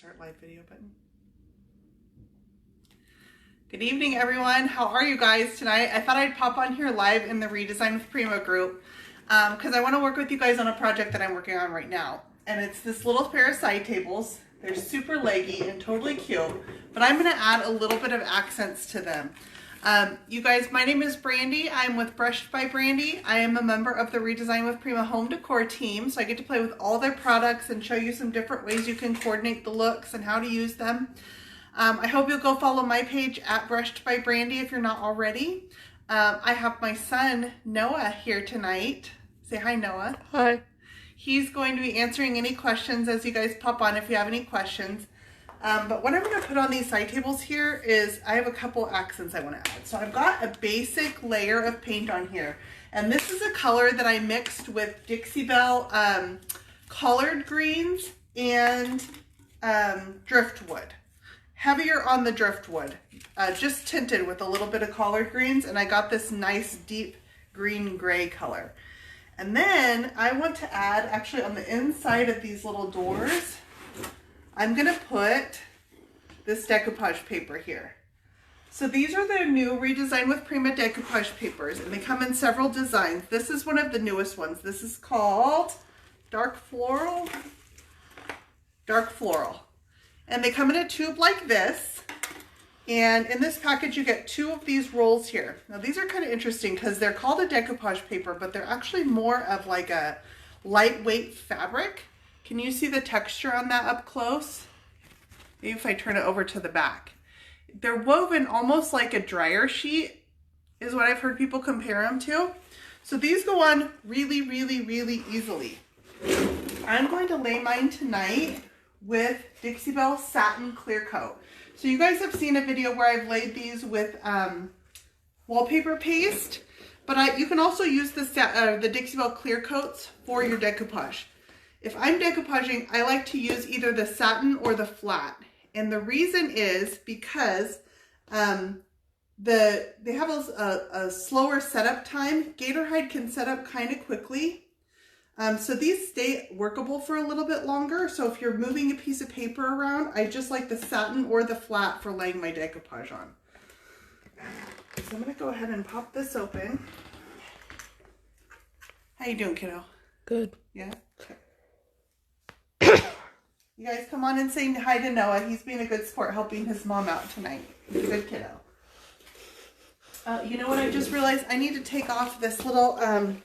start live video button. Good evening, everyone. How are you guys tonight? I thought I'd pop on here live in the Redesign with Prima group because I want to work with you guys on a project that I'm working on right now. And it's this little pair of side tables. They're super leggy and totally cute, but I'm going to add a little bit of accents to them. You guys, my name is Brandy. I'm with Brushed by Brandy. I am a member of the Redesign with Prima home decor team, so I get to play with all their products and show you some different ways you can coordinate the looks and how to use them. I hope you'll go follow my page at Brushed by Brandy if you're not already. I have my son Noah here tonight. Say hi, Noah. Hi. He's going to be answering any questions as you guys pop on if you have any questions. But what I'm going to put on these side tables here is I have a couple accents I want to add. So I've got a basic layer of paint on here. And this is a color that I mixed with Dixie Belle collard greens and driftwood. Heavier on the driftwood, just tinted with a little bit of collard greens. And I got this nice deep green gray color. And then I want to add, actually on the inside of these little doors, I'm going to put this decoupage paper here. So these are the new Redesign with Prima decoupage papers, and they come in several designs. This is one of the newest ones. This is called Dark Floral. Dark Floral. And they come in a tube like this. And in this package, you get 2 of these rolls here. Now these are kind of interesting because they're called a decoupage paper, but they're actually more of like a lightweight fabric. Can you see the texture on that up close? Maybe if I turn it over to the back. They're woven almost like a dryer sheet is what I've heard people compare them to. So these go on really, really, really easily. I'm going to lay mine tonight with Dixie Belle Satin Clear Coat. So you guys have seen a video where I've laid these with wallpaper paste, but you can also use the Dixie Belle Clear Coats for your decoupage. If I'm decoupaging, I like to use either the satin or the flat. And the reason is because they have a slower setup time. Gator hide can set up kind of quickly. So these stay workable for a little bit longer. So if you're moving a piece of paper around, I just like the satin or the flat for laying my decoupage on. So I'm going to go ahead and pop this open. How you doing, kiddo? Good. Yeah? Okay. You guys come on and say hi to Noah. He's being a good sport helping his mom out tonight. He's a good kiddo. You know what I just realized? I need to take off this little, hang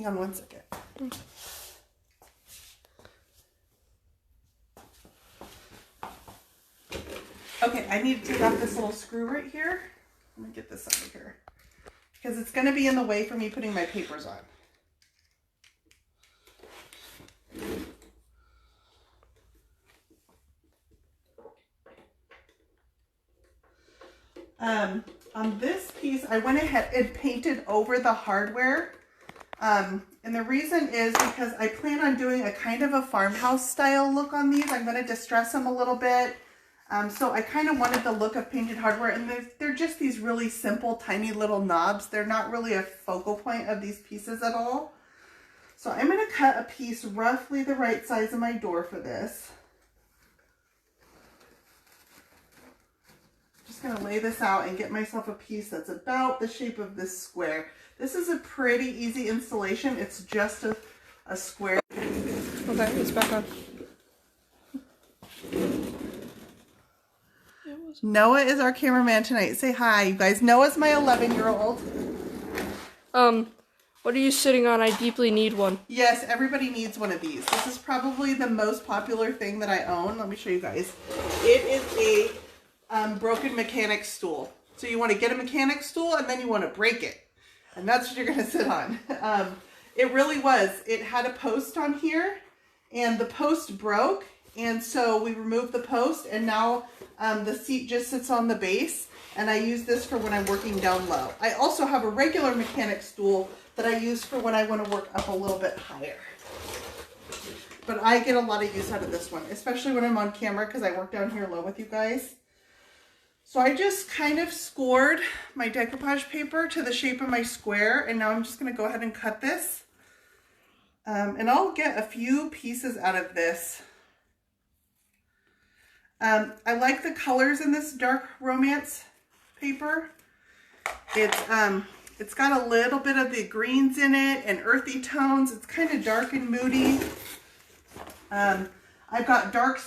on one second. Okay, I need to take off this little screw right here. Let me get this out of here. Because it's going to be in the way for me putting my papers on. On this piece, I went ahead and painted over the hardware. And the reason is because I plan on doing a kind of a farmhouse style look on these. I'm going to distress them a little bit. So I kind of wanted the look of painted hardware. And they're just these really simple, tiny little knobs. They're not really a focal point of these pieces at all. So I'm going to cut a piece roughly the right size of my door for this. Just going to lay this out and get myself a piece that's about the shape of this square. This is a pretty easy installation. It's just a square. Okay, it's back on. Noah is our cameraman tonight. Say hi, you guys. Noah's my 11-year-old. What are you sitting on? I deeply need one. Yes, everybody needs one of these. This is probably the most popular thing that I own. Let me show you guys. It is a broken mechanic stool. So you want to get a mechanic stool and then you want to break it. And that's what you're going to sit on. It really was. It had a post on here and the post broke. And so we removed the post and now the seat just sits on the base. And I use this for when I'm working down low. I also have a regular mechanic stool that I use for when I want to work up a little bit higher. But I get a lot of use out of this one, especially when I'm on camera because I work down here low with you guys. So I just kind of scored my decoupage paper to the shape of my square, and now I'm just going to go ahead and cut this. And I'll get a few pieces out of this I like the colors in this dark romance paper. It's got a little bit of the greens in it and earthy tones. It's kind of dark and moody. I've got dark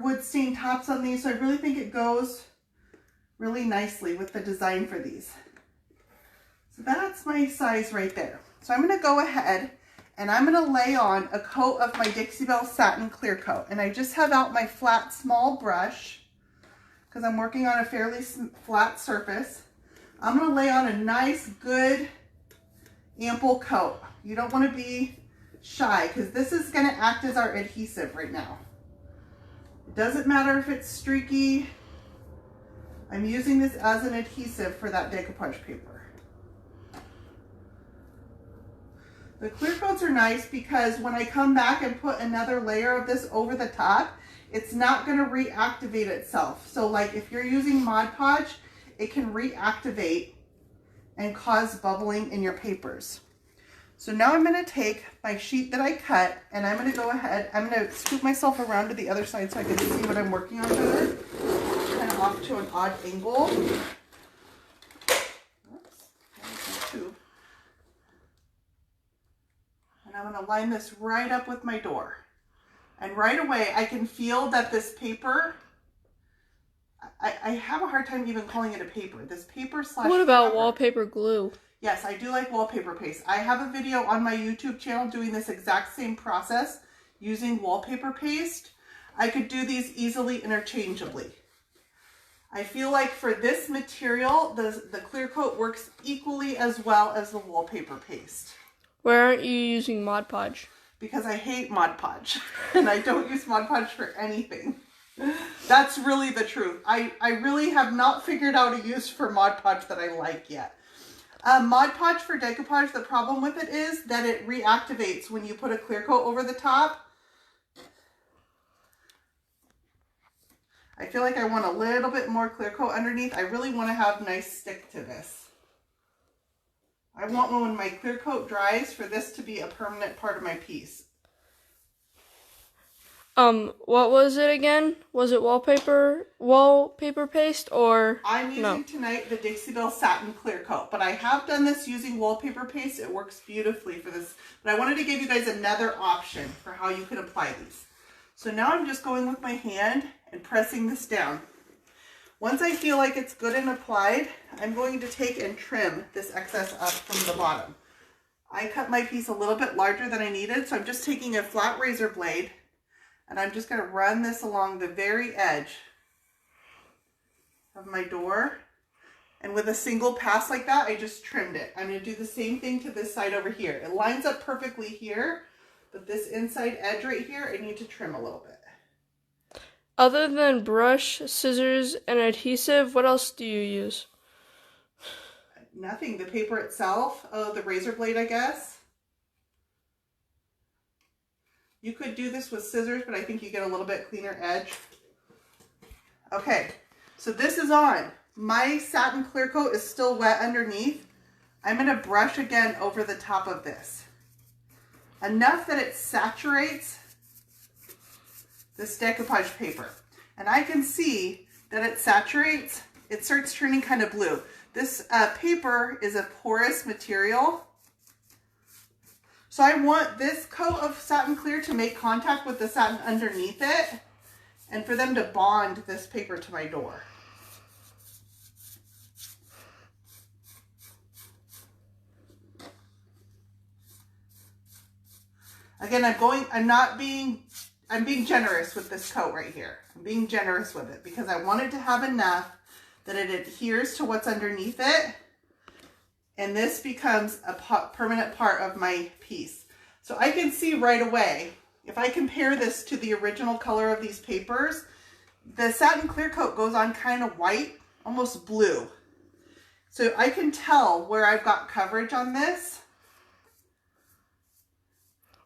wood stain tops on these, so I really think it goes really nicely with the design for these. So that's my size right there. So I'm going to go ahead and I'm going to lay on a coat of my Dixie Belle Satin Clear Coat. And I just have out my flat small brush because I'm working on a fairly flat surface. I'm going to lay on a nice, good, ample coat. You don't want to be shy because this is going to act as our adhesive right now. It doesn't matter if it's streaky. I'm using this as an adhesive for that decoupage paper. The clear coats are nice because when I come back and put another layer of this over the top, it's not going to reactivate itself. So like if you're using Mod Podge, it can reactivate and cause bubbling in your papers. So now I'm going to take my sheet that I cut and I'm going to go ahead, I'm going to scoop myself around to the other side so I can see what I'm working on better. Kind of off to an odd angle. And I'm going to line this right up with my door. And right away, I can feel that this paper, I have a hard time even calling it a paper. This paper slash What about cover. wallpaper glue? Yes, I do like wallpaper paste. I have a video on my YouTube channel doing this exact same process using wallpaper paste. I could do these easily interchangeably. I feel like for this material, the clear coat works equally as well as the wallpaper paste. Why aren't you using Mod Podge? Because I hate Mod Podge and I don't use Mod Podge for anything. That's really the truth. I really have not figured out a use for Mod Podge that I like yet. Mod Podge for decoupage, the problem with it is that it reactivates when you put a clear coat over the top. I feel like I want a little bit more clear coat underneath. I really want to have nice stick to this. I want when my clear coat dries for this to be a permanent part of my piece. What was it again? Was it wallpaper paste or I'm using tonight the Dixie Belle Satin Clear Coat, but I have done this using wallpaper paste. It works beautifully for this, but I wanted to give you guys another option for how you could apply these. So now I'm just going with my hand and pressing this down. Once I feel like it's good and applied, I'm going to take and trim this excess up from the bottom. I cut my piece a little bit larger than I needed, so I'm just taking a flat razor blade and I'm just going to run this along the very edge of my door. And with a single pass like that, I just trimmed it. I'm going to do the same thing to this side over here. It lines up perfectly here, but this inside edge right here, I need to trim a little bit. Other than brush, scissors, and adhesive, what else do you use? Nothing. The paper itself. Oh, the razor blade, I guess. You could do this with scissors, but I think you get a little bit cleaner edge. Okay, so this is on. My satin clear coat is still wet underneath. I'm going to brush again over the top of this. Enough that it saturates this decoupage paper. And I can see that it saturates, it starts turning kind of blue. This paper is a porous material. So I want this coat of satin clear to make contact with the satin underneath it and for them to bond this paper to my door. Again, I'm being generous with this coat right here. I'm being generous with it because I wanted to have enough that it adheres to what's underneath it. And this becomes a permanent part of my piece. So I can see right away, if I compare this to the original color of these papers, the satin clear coat goes on kind of white, almost blue. So I can tell where I've got coverage on this.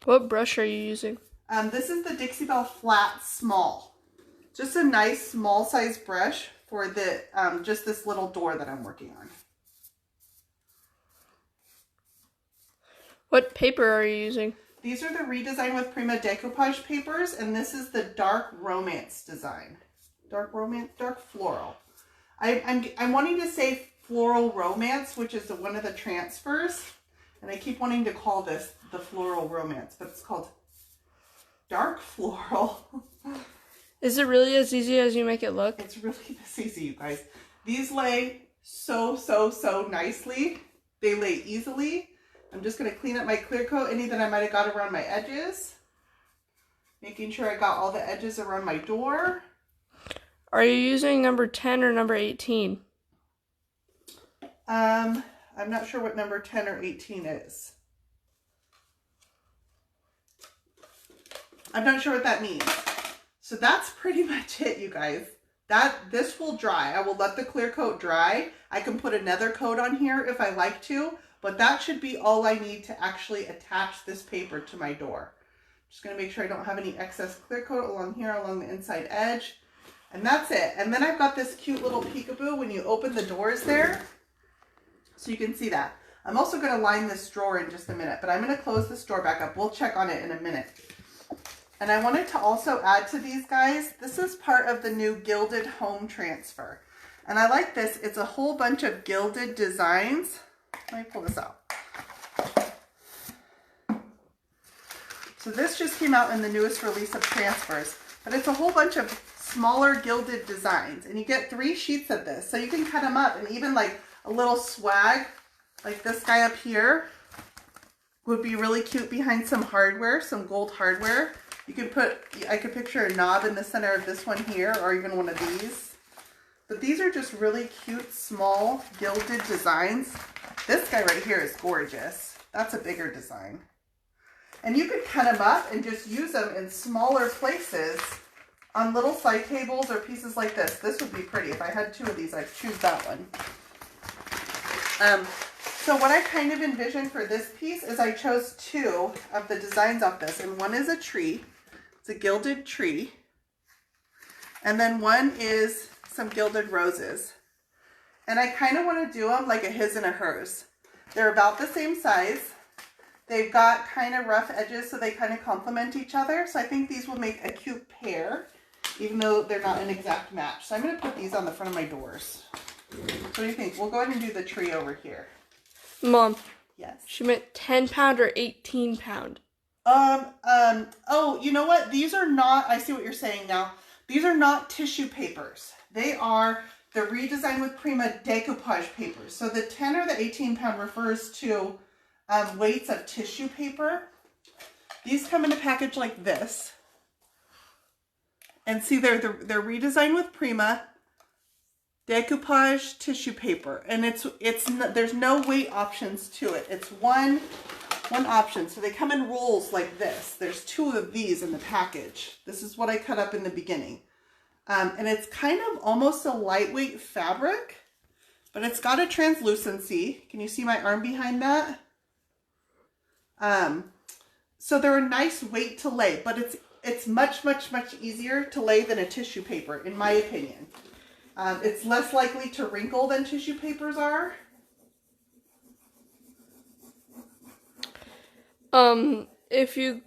What brush are you using? This is the Dixie Belle Flat Small. Just a nice small size brush for the just this little door that I'm working on. What paper are you using? These are the Redesign with Prima decoupage papers, and this is the dark romance design. Dark romance, dark floral. I'm wanting to say floral romance, which is one of the transfers. And I keep wanting to call this the floral romance, but it's called dark floral. Is it really as easy as you make it look? It's really this easy, you guys. These lay so nicely. They lay easily. I'm just going to clean up my clear coat, any that I might have got around my edges. Making sure I got all the edges around my door. Are you using number 10 or number 18? I'm not sure what number 10 or 18 is. I'm not sure what that means. So that's pretty much it, you guys. This will dry. I will let the clear coat dry. I can put another coat on here if I like to, but that should be all I need to actually attach this paper to my door. Just going to make sure I don't have any excess clear coat along here, along the inside edge. And that's it. And then I've got this cute little peekaboo when you open the doors there. So you can see that. I'm also going to line this drawer in just a minute, but I'm going to close this door back up. We'll check on it in a minute. And I wanted to also add to these guys, this is part of the new gilded home transfer. And I like this. It's a whole bunch of gilded designs. Let me pull this out. So this just came out in the newest release of transfers, but it's a whole bunch of smaller gilded designs, and you get 3 sheets of this. So you can cut them up, and even like a little swag, like this guy up here, would be really cute behind some hardware, some gold hardware. You can put, I could picture a knob in the center of this one here, or even one of these. But these are just really cute, small, gilded designs. This guy right here is gorgeous. That's a bigger design. And you could cut them up and just use them in smaller places on little side tables or pieces like this. This would be pretty. If I had 2 of these, I'd choose that one. So what I kind of envisioned for this piece is I chose 2 of the designs off this. And one is a tree. It's a gilded tree. And then one is some gilded roses. And I kind of want to do them like a his and a hers. They're about the same size. They've got kind of rough edges, so they kind of complement each other. So I think these will make a cute pair, even though they're not an exact match. So I'm going to put these on the front of my doors. What do you think? We'll go ahead and do the tree over here. Mom. Yes. She meant 10 pound or 18 pound. Oh, you know what? These are not, I see what you're saying now. These are not tissue papers. They are the redesign with Prima decoupage papers. So the 10 or the 18 pound refers to weights of tissue paper. These come in a package like this. And see, they're redesigned with Prima decoupage tissue paper, and there's no weight options to it. It's one option. So they come in rolls like this. There's 2 of these in the package. This is what I cut up in the beginning. And it's kind of almost a lightweight fabric, but it's got a translucency. Can you see my arm behind that? So they're a nice weight to lay, but it's much easier to lay than a tissue paper, in my opinion. It's less likely to wrinkle than tissue papers are. If you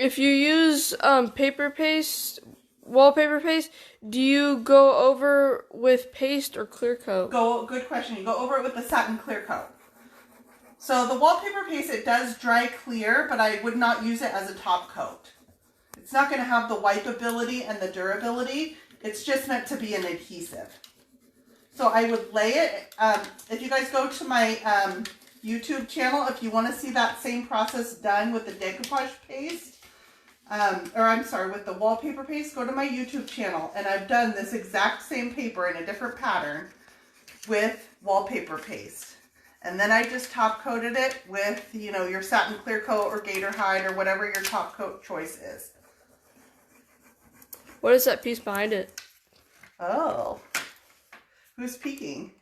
use paper paste, wallpaper paste, do you go over with paste or clear coat? Good question. You go over it with the satin clear coat. So the wallpaper paste, it does dry clear, but I would not use it as a top coat. It's not going to have the wipeability and the durability. It's just meant to be an adhesive. So I would lay it. If you guys go to my YouTube channel, if you want to see that same process done with the decoupage paste, with the wallpaper paste, go to my YouTube channel. And I've done this exact same paper in a different pattern with wallpaper paste. And then I just top coated it with, your satin clear coat or gator hide or whatever your top coat choice is. What is that piece behind it? Oh, who's peeking?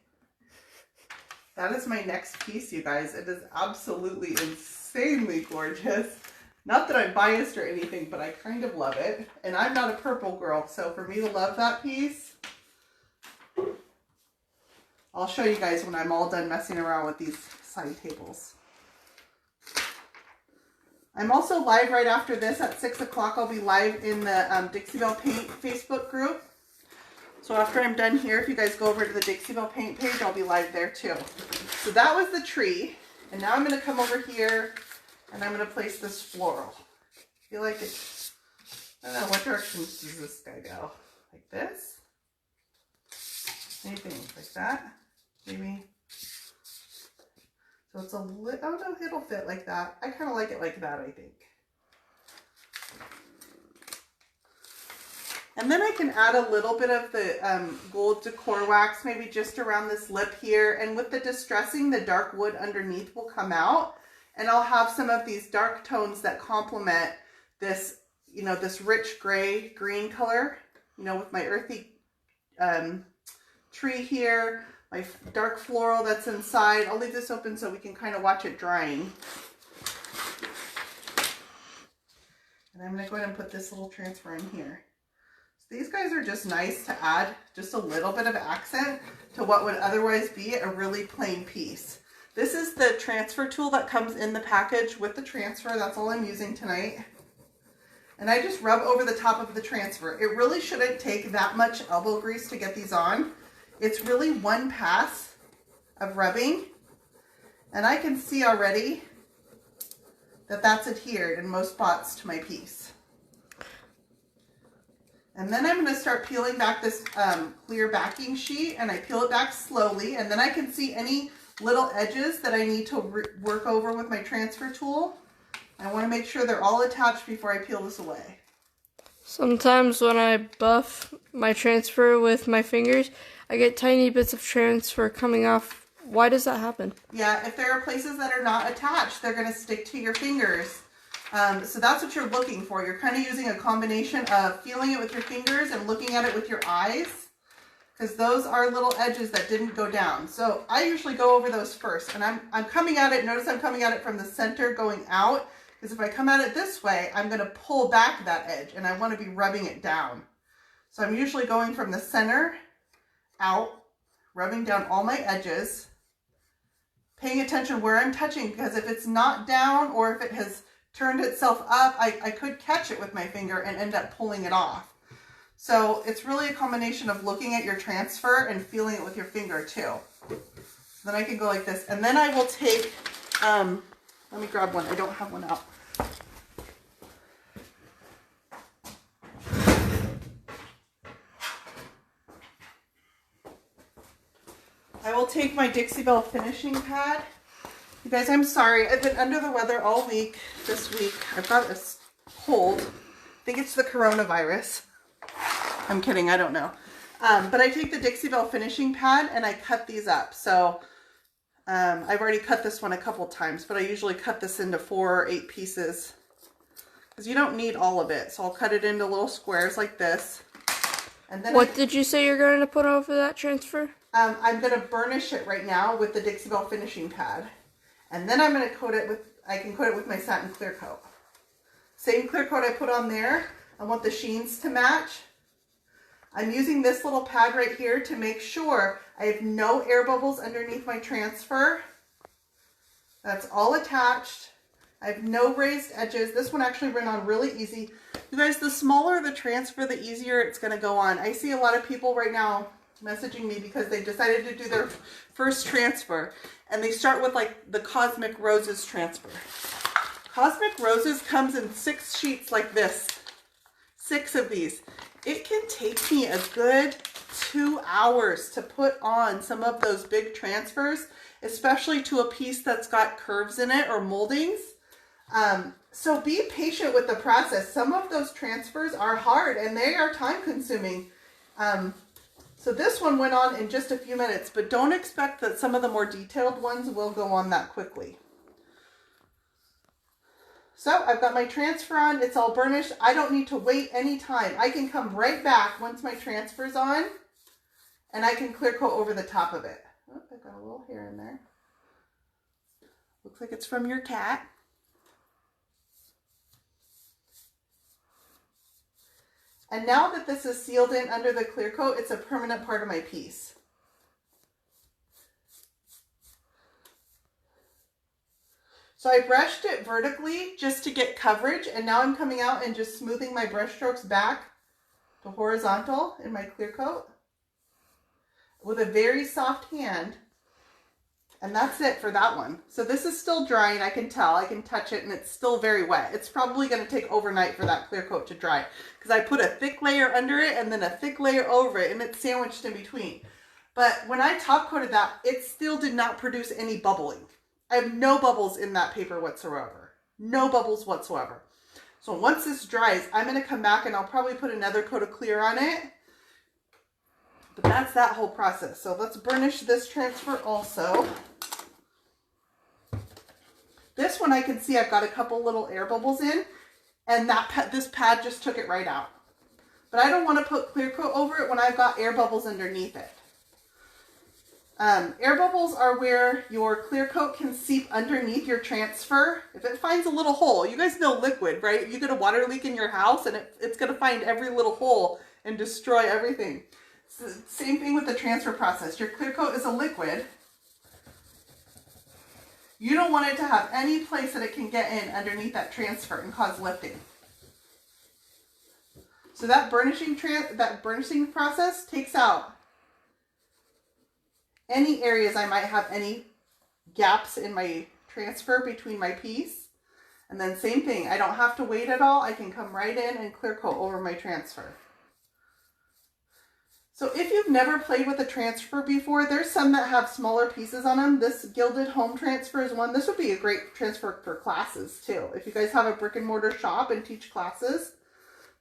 That is my next piece, you guys. It is absolutely insanely gorgeous. Not that I'm biased or anything, but I kind of love it. And I'm not a purple girl, so for me to love that piece, I'll show you guys when I'm all done messing around with these side tables. I'm also live right after this at 6 o'clock. I'll be live in the Dixie Belle Paint Facebook group. So after I'm done here, if you guys go over to the Dixie Belle paint page, I'll be live there too. So that was the tree. And now I'm going to come over here and I'm going to place this floral. I feel like it's, I don't know, what direction does this guy go? Like this? Anything like that? Maybe. So it's a little, oh no, it'll fit like that. I kind of like it like that, I think. And then I can add a little bit of the gold decor wax, maybe just around this lip here. And with the distressing, the dark wood underneath will come out. And I'll have some of these dark tones that complement this, you know, this rich gray green color, you know, with my earthy tree here, my dark floral that's inside. I'll leave this open so we can kind of watch it drying. And I'm going to go ahead and put this little transfer in here. These guys are just nice to add just a little bit of accent to what would otherwise be a really plain piece. This is the transfer tool that comes in the package with the transfer. That's all I'm using tonight. And I just rub over the top of the transfer. It really shouldn't take that much elbow grease to get these on. It's really one pass of rubbing. And I can see already that that's adhered in most spots to my piece. And then I'm going to start peeling back this clear backing sheet, and I peel it back slowly, and then I can see any little edges that I need to work over with my transfer tool. I want to make sure they're all attached before I peel this away. Sometimes when I buff my transfer with my fingers, I get tiny bits of transfer coming off. Why does that happen? Yeah, if there are places that are not attached, they're going to stick to your fingers. So that's what you're looking for. You're kind of using a combination of feeling it with your fingers and looking at it with your eyes, because those are little edges that didn't go down. So I usually go over those first, and I'm coming at it. Notice I'm coming at it from the center going out, because if I come at it this way, I'm going to pull back that edge, and I want to be rubbing it down. So I'm usually going from the center out, rubbing down all my edges, paying attention where I'm touching, because if it's not down or if it has turned itself up, I could catch it with my finger and end up pulling it off. So it's really a combination of looking at your transfer and feeling it with your finger too. So then I can go like this, and then I will take, let me grab one. I don't have one out. I will take my Dixie Belle finishing pad. You guys, I'm sorry. I've been under the weather all week this week. I've got a cold. I think it's the coronavirus. I'm kidding. I don't know. But I take the Dixie Belle finishing pad and I cut these up. So I've already cut this one a couple times, but I usually cut this into 4 or 8 pieces because you don't need all of it. So I'll cut it into little squares like this. And then what did you say you're going to put over that transfer? I'm going to burnish it right now with the Dixie Belle finishing pad. And then I'm going to coat it with, I can coat it with my satin clear coat. Same clear coat I put on there. I want the sheens to match. I'm using this little pad right here to make sure I have no air bubbles underneath my transfer. That's all attached. I have no raised edges. This one actually went on really easy. You guys, the smaller the transfer, the easier it's going to go on. I see a lot of people right now messaging me because they decided to do their first transfer, and they start with like the Cosmic Roses transfer. Cosmic Roses comes in 6 sheets like this, 6 of these. It can take me a good 2 hours to put on some of those big transfers, especially to a piece that's got curves in it or moldings. So be patient with the process. Some of those transfers are hard and they are time consuming. So this one went on in just a few minutes, but don't expect that some of the more detailed ones will go on that quickly. So I've got my transfer on, it's all burnished. I don't need to wait any time. I can come right back once my transfer's on and I can clear coat over the top of it. Oh, I've got a little hair in there. Looks like it's from your cat. And now that this is sealed in under the clear coat, it's a permanent part of my piece. So I brushed it vertically just to get coverage, and now I'm coming out and just smoothing my brush strokes back to horizontal in my clear coat. with a very soft hand. And that's it for that one. So this is still drying, I can tell. I can touch it and it's still very wet. It's probably going to take overnight for that clear coat to dry because I put a thick layer under it and then a thick layer over it and it's sandwiched in between. But when I top coated that, it still did not produce any bubbling. I have no bubbles in that paper whatsoever. No bubbles whatsoever. So once this dries, I'm going to come back and I'll probably put another coat of clear on it. But that's that whole process. So let's burnish this transfer also. This one I can see I've got a couple little air bubbles in, and this pad just took it right out. But I don't want to put clear coat over it when I've got air bubbles underneath it. Air bubbles are where your clear coat can seep underneath your transfer. If it finds a little hole, you guys know liquid, right? You get a water leak in your house and it's going to find every little hole and destroy everything. Same thing with the transfer process. Your clear coat is a liquid. You don't want it to have any place that it can get in underneath that transfer and cause lifting. So that burnishing process takes out any areas I might have any gaps in my transfer between my piece. And then same thing, I don't have to wait at all. I can come right in and clear coat over my transfer. So if you've never played with a transfer before, there's some that have smaller pieces on them. This gilded home transfer is one. This would be a great transfer for classes too. If you guys have a brick and mortar shop and teach classes,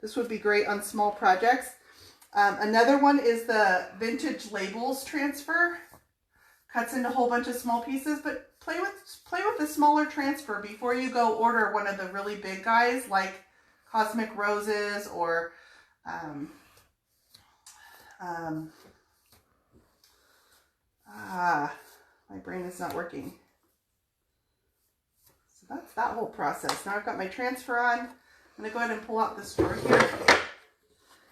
this would be great on small projects. Another one is the vintage labels transfer. Cuts into a whole bunch of small pieces, but play with the smaller transfer before you go order one of the really big guys like Cosmic Roses or my brain is not working. So that's that whole process. Now I've got my transfer on. I'm going to go ahead and pull out this drawer here.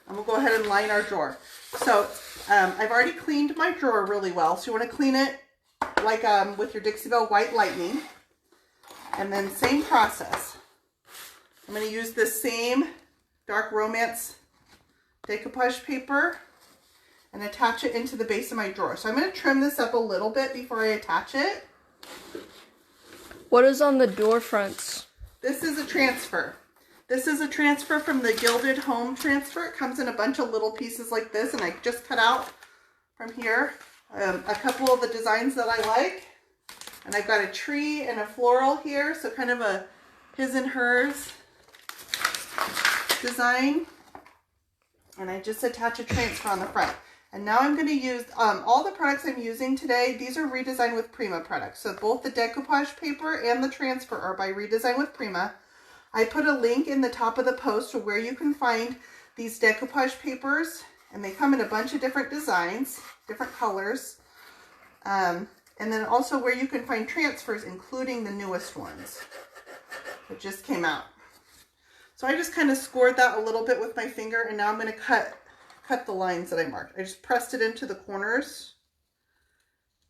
And we'll go ahead and line our drawer. So I've already cleaned my drawer really well. So you want to clean it like with your Dixie Belle White Lightning. And then same process. I'm going to use this same Dark Romance decoupage paper and attach it into the base of my drawer. So I'm going to trim this up a little bit before I attach it. What is on the door fronts? This is a transfer. This is a transfer from the Gilded Home transfer. It comes in a bunch of little pieces like this, and I just cut out from here a couple of the designs that I like. And I've got a tree and a floral here, so kind of a his and hers design. And I just attach a transfer on the front. And now I'm going to use all the products I'm using today. These are Redesign with Prima products. So both the decoupage paper and the transfer are by Redesign with Prima. I put a link in the top of the post to where you can find these decoupage papers. And they come in a bunch of different designs, different colors. And then also where you can find transfers, including the newest ones that just came out. So I just kind of scored that a little bit with my finger, and now I'm going to cut the lines that I marked. I just pressed it into the corners,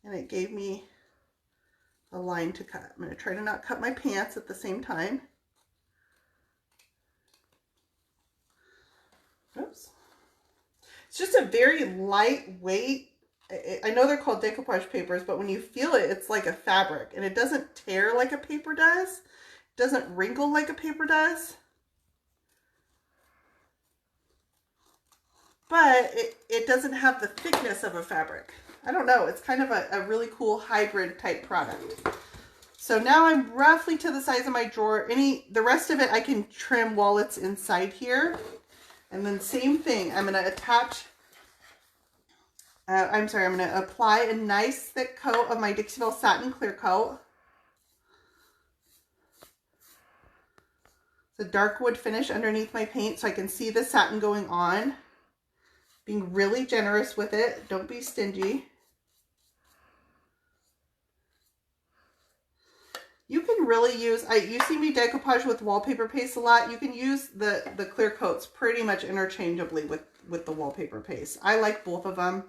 and it gave me a line to cut. I'm going to try to not cut my pants at the same time. Oops. It's just a very lightweight, I know they're called decoupage papers, but when you feel it, it's like a fabric, and it doesn't tear like a paper does. It doesn't wrinkle like a paper does. But it doesn't have the thickness of a fabric. I don't know. It's kind of a really cool hybrid type product. So now I'm roughly to the size of my drawer. The rest of it I can trim while it's inside here. And then same thing. I'm going to attach, I'm going to apply a nice thick coat of my Dixie Belle Satin Clear Coat. It's a dark wood finish underneath my paint so I can see the satin going on. Being really generous with it. Don't be stingy. You can really use, you see me decoupage with wallpaper paste a lot. You can use the clear coats pretty much interchangeably with the wallpaper paste. I like both of them.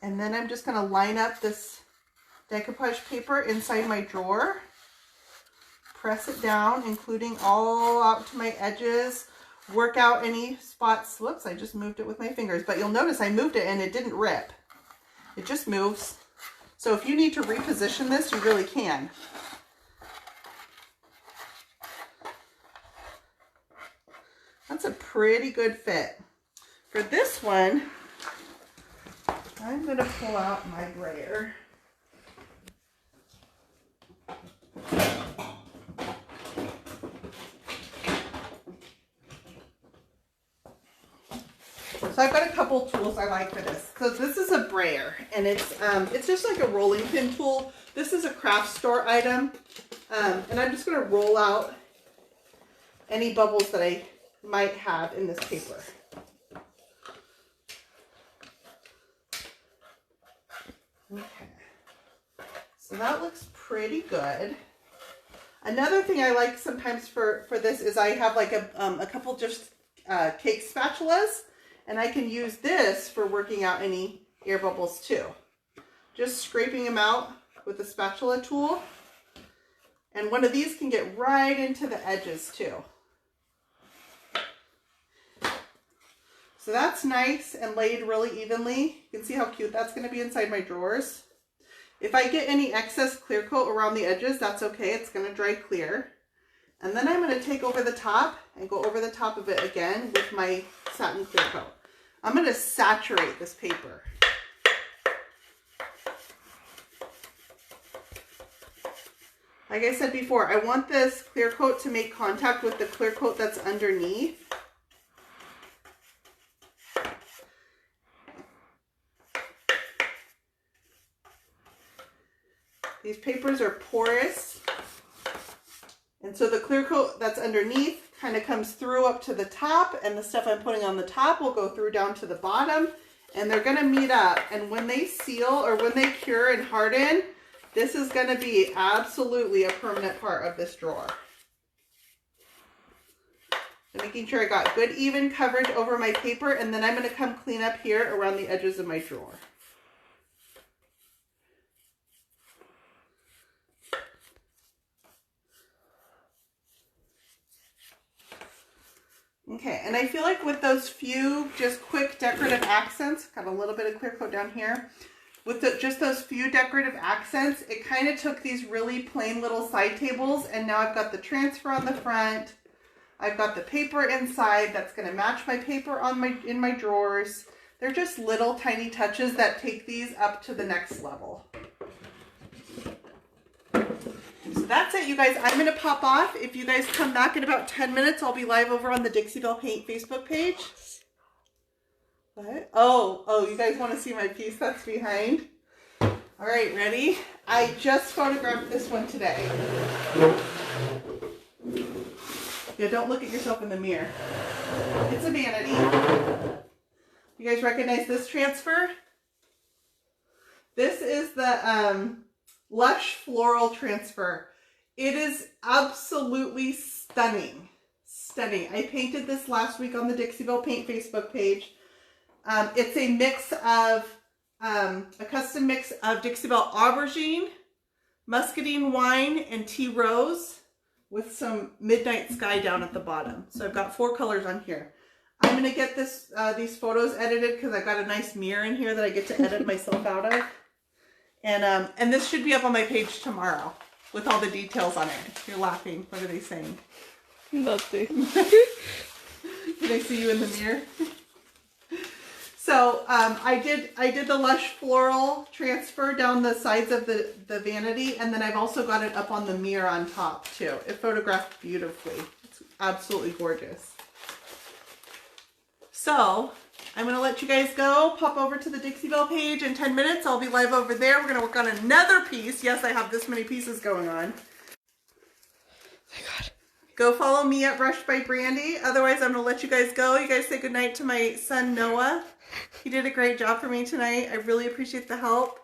And then I'm just going to line up this decoupage paper inside my drawer. Press it down, including all out to my edges. work out any spots. Whoops, I just moved it with my fingers, but you'll notice I moved it and it didn't rip. It just moves. So if you need to reposition this, you really can. That's a pretty good fit. For this one, I'm going to pull out my brayer. So I've got a couple tools I like for this. So this is a brayer, and it's just like a rolling pin tool. This is a craft store item, and I'm just going to roll out any bubbles that I might have in this paper. Okay, so that looks pretty good. Another thing I like sometimes for this is I have like a couple just cake spatulas, and I can use this for working out any air bubbles too. Just scraping them out with the spatula tool, and one of these can get right into the edges too. So that's nice and laid really evenly. You can see how cute that's going to be inside my drawers. If I get any excess clear coat around the edges, that's okay. It's going to dry clear. And then I'm going to take over the top and go over the top of it again with my satin clear coat. I'm going to saturate this paper. Like I said before, I want this clear coat to make contact with the clear coat that's underneath. These papers are porous, and so the clear coat that's underneath kind of comes through up to the top, and the stuff I'm putting on the top will go through down to the bottom, and they're going to meet up. And when they seal or when they cure and harden, this is going to be absolutely a permanent part of this drawer. So making sure I got good even coverage over my paper, and then I'm going to come clean up here around the edges of my drawer. Okay, and I feel like with those few just quick decorative accents, got a little bit of clear coat down here, with just those few decorative accents, it kind of took these really plain little side tables, and now I've got the transfer on the front, I've got the paper inside that's going to match my paper on in my drawers. They're just little tiny touches that take these up to the next level. So that's it, you guys. I'm going to pop off. If you guys come back in about 10 minutes, I'll be live over on the Dixie Belle Paint Facebook page. What? Oh, you guys want to see my piece that's behind? All right, ready? I just photographed this one today. Yeah, don't look at yourself in the mirror. It's a vanity. You guys recognize this transfer? This is the Lush Floral Transfer. It is absolutely stunning. Stunning. I painted this last week on the Dixie Belle Paint Facebook page. It's a mix of, a custom mix of Dixie Belle Aubergine, Muscadine Wine, and Tea Rose with some Midnight Sky down at the bottom. So I've got 4 colors on here. I'm going to get these photos edited because I've got a nice mirror in here that I get to edit myself out of. And this should be up on my page tomorrow with all the details on it. You're laughing. What are they saying? Nothing. Did I see you in the mirror? So I did the Lush Floral Transfer down the sides of the vanity, and then I've also got it up on the mirror on top too. It photographed beautifully. It's absolutely gorgeous. So I'm going to let you guys go. Pop over to the Dixie Belle page in 10 minutes. I'll be live over there. We're going to work on another piece. Yes, I have this many pieces going on. Thank God. Go follow me at Brushed by Brandy. Otherwise, I'm going to let you guys go. You guys say goodnight to my son, Noah. He did a great job for me tonight. I really appreciate the help.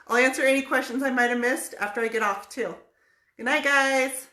I'll answer any questions I might have missed after I get off, too. Good night, guys.